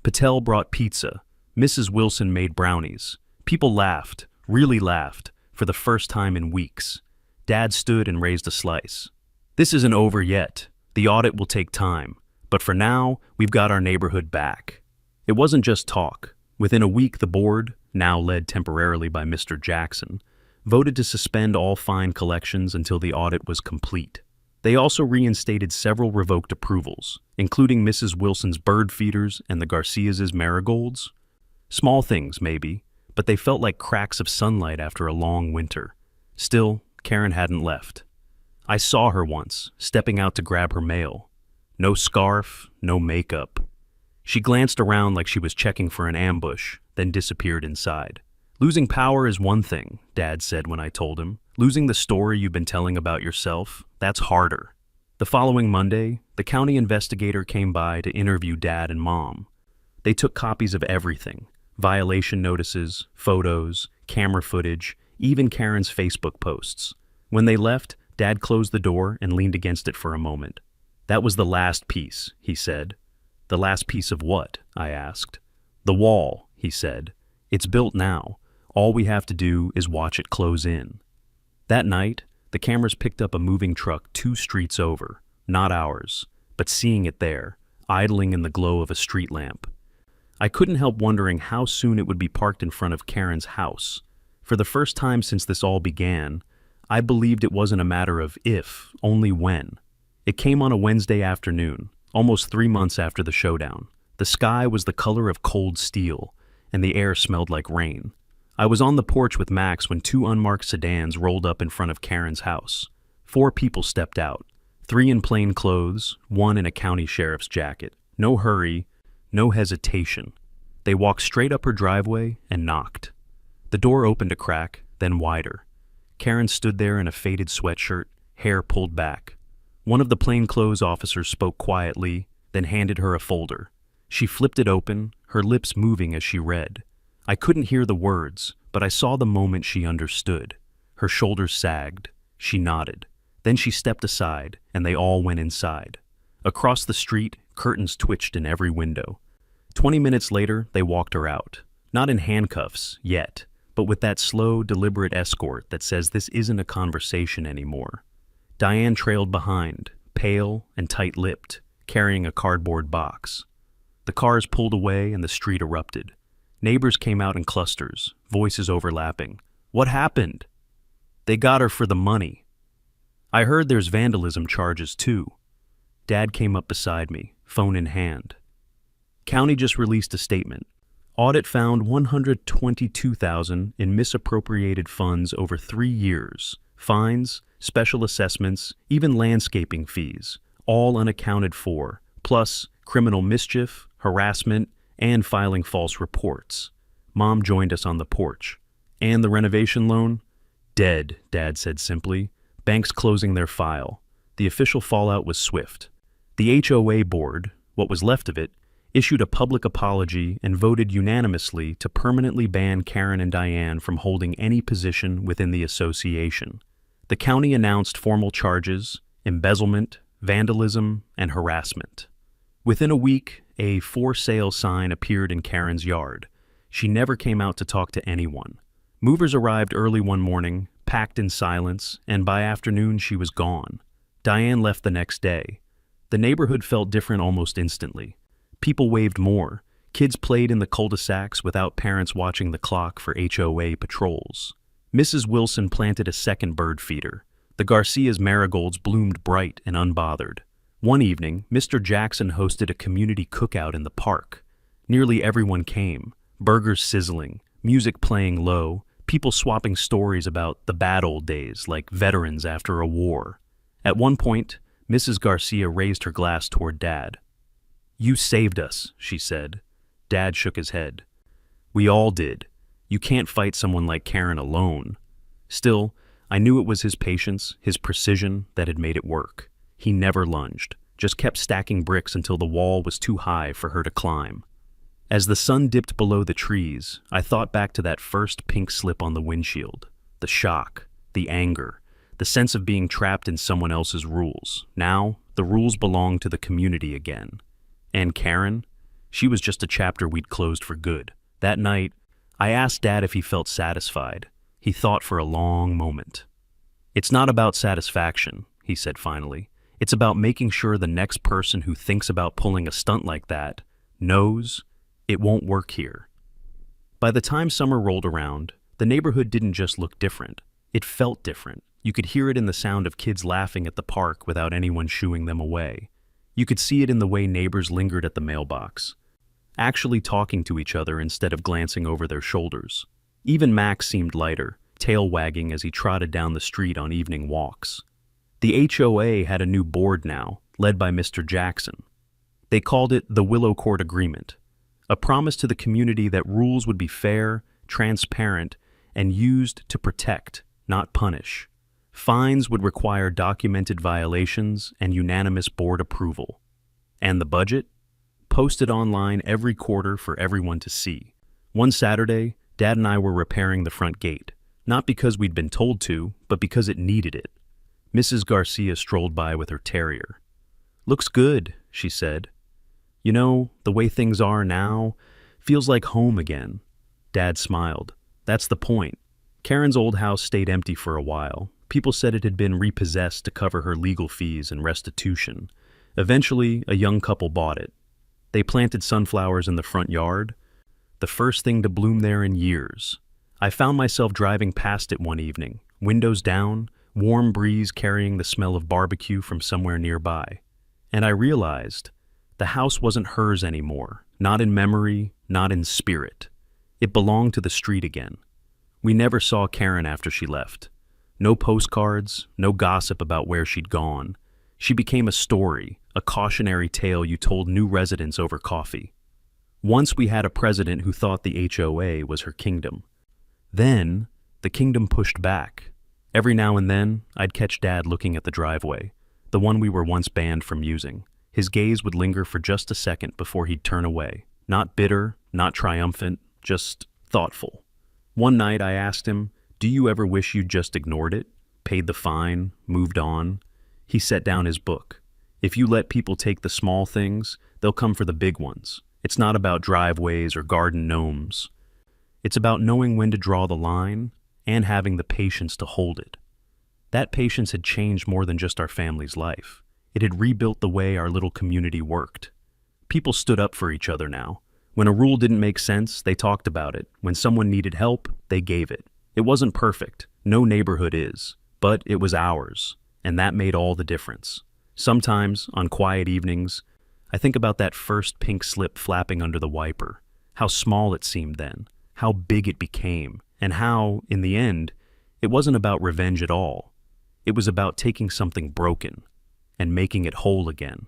Patel brought pizza. Mrs. Wilson made brownies. People laughed, really laughed, for the first time in weeks. Dad stood and raised a slice. "This isn't over yet. The audit will take time. But for now, we've got our neighborhood back." It wasn't just talk. Within a week, the board, now led temporarily by Mr. Jackson, voted to suspend all fine collections until the audit was complete. They also reinstated several revoked approvals, including Mrs. Wilson's bird feeders and the Garcias' marigolds. Small things, maybe, but they felt like cracks of sunlight after a long winter. Still, Karen hadn't left. I saw her once, stepping out to grab her mail. No scarf, no makeup. She glanced around like she was checking for an ambush, then disappeared inside. "Losing power is one thing," Dad said when I told him. "Losing the story you've been telling about yourself, that's harder." The following Monday, the county investigator came by to interview Dad and Mom. They took copies of everything: violation notices, photos, camera footage, even Karen's Facebook posts. When they left, Dad closed the door and leaned against it for a moment. "That was the last piece," he said. "The last piece of what?" I asked. "The wall," he said. "It's built now. All we have to do is watch it close in." That night, the cameras picked up a moving truck 2 streets over, not ours, but seeing it there, idling in the glow of a street lamp. I couldn't help wondering how soon it would be parked in front of Karen's house. For the first time since this all began, I believed it wasn't a matter of if, only when. It came on a Wednesday afternoon, almost 3 months after the showdown. The sky was the color of cold steel, and the air smelled like rain. I was on the porch with Max when 2 unmarked sedans rolled up in front of Karen's house. 4 people stepped out, 3 in plain clothes, 1 in a county sheriff's jacket. No hurry, no hesitation. They walked straight up her driveway and knocked. The door opened a crack, then wider. Karen stood there in a faded sweatshirt, hair pulled back. One of the plainclothes officers spoke quietly, then handed her a folder. She flipped it open, her lips moving as she read. I couldn't hear the words, but I saw the moment she understood. Her shoulders sagged. She nodded. Then she stepped aside, and they all went inside. Across the street, curtains twitched in every window. 20 minutes later, they walked her out. Not in handcuffs, yet, but with that slow, deliberate escort that says this isn't a conversation anymore. Diane trailed behind, pale and tight-lipped, carrying a cardboard box. The cars pulled away and the street erupted. Neighbors came out in clusters, voices overlapping. "What happened?" "They got her for the money." "I heard there's vandalism charges too." Dad came up beside me, phone in hand. "County just released a statement. Audit found $122,000 in misappropriated funds over 3 years. Fines, special assessments, even landscaping fees, all unaccounted for, plus criminal mischief, harassment, and filing false reports." Mom joined us on the porch. "And the renovation loan?" "Dead," Dad said simply. "Banks closing their file." The official fallout was swift. The HOA board, what was left of it, issued a public apology and voted unanimously to permanently ban Karen and Diane from holding any position within the association. The county announced formal charges: embezzlement, vandalism, and harassment. Within a week, a for sale sign appeared in Karen's yard. She never came out to talk to anyone. Movers arrived early one morning, packed in silence, and by afternoon she was gone. Diane left the next day. The neighborhood felt different almost instantly. People waved more. Kids played in the cul-de-sacs without parents watching the clock for HOA patrols. Mrs. Wilson planted a second bird feeder. The Garcias marigolds bloomed bright and unbothered. One evening, Mr. Jackson hosted a community cookout in the park. Nearly everyone came, burgers sizzling, music playing low, people swapping stories about the bad old days like veterans after a war. At one point, Mrs. Garcia raised her glass toward Dad. "You saved us," she said. Dad shook his head. "We all did. You can't fight someone like Karen alone." Still, I knew it was his patience, his precision, that had made it work. He never lunged, just kept stacking bricks until the wall was too high for her to climb. As the sun dipped below the trees, I thought back to that first pink slip on the windshield. The shock, the anger, the sense of being trapped in someone else's rules. Now, the rules belonged to the community again. And Karen? She was just a chapter we'd closed for good. That night, I asked Dad if he felt satisfied. He thought for a long moment. "It's not about satisfaction," he said finally. "It's about making sure the next person who thinks about pulling a stunt like that knows it won't work here." By the time summer rolled around, the neighborhood didn't just look different. It felt different. You could hear it in the sound of kids laughing at the park without anyone shooing them away. You could see it in the way neighbors lingered at the mailbox, actually talking to each other instead of glancing over their shoulders. Even Max seemed lighter, tail wagging as he trotted down the street on evening walks. The HOA had a new board now, led by Mr. Jackson. They called it the Willow Court Agreement, a promise to the community that rules would be fair, transparent, and used to protect, not punish. Fines would require documented violations and unanimous board approval. And the budget? Posted online every quarter for everyone to see. One Saturday, Dad and I were repairing the front gate, not because we'd been told to, but because it needed it. Mrs. Garcia strolled by with her terrier. "Looks good," she said. "You know, the way things are now, feels like home again." Dad smiled. "That's the point. Karen's old house stayed empty for a while. People said it had been repossessed to cover her legal fees and restitution. Eventually, a young couple bought it. They planted sunflowers in the front yard, the first thing to bloom there in years. I found myself driving past it one evening, windows down, warm breeze carrying the smell of barbecue from somewhere nearby. And I realized the house wasn't hers anymore, not in memory, not in spirit. It belonged to the street again. We never saw Karen after she left. No postcards, no gossip about where she'd gone. She became a story, a cautionary tale you told new residents over coffee. Once we had a president who thought the HOA was her kingdom. Then, the kingdom pushed back. Every now and then, I'd catch Dad looking at the driveway, the one we were once banned from using. His gaze would linger for just a second before he'd turn away. Not bitter, not triumphant, just thoughtful. One night I asked him, "Do you ever wish you'd just ignored it, paid the fine, moved on?" He set down his book. "If you let people take the small things, they'll come for the big ones. It's not about driveways or garden gnomes. It's about knowing when to draw the line and having the patience to hold it." That patience had changed more than just our family's life. It had rebuilt the way our little community worked. People stood up for each other now. When a rule didn't make sense, they talked about it. When someone needed help, they gave it. It wasn't perfect. No neighborhood is. But it was ours. And that made all the difference. Sometimes, on quiet evenings, I think about that first pink slip flapping under the wiper. How small it seemed then. How big it became. And how, in the end, it wasn't about revenge at all. It was about taking something broken and making it whole again.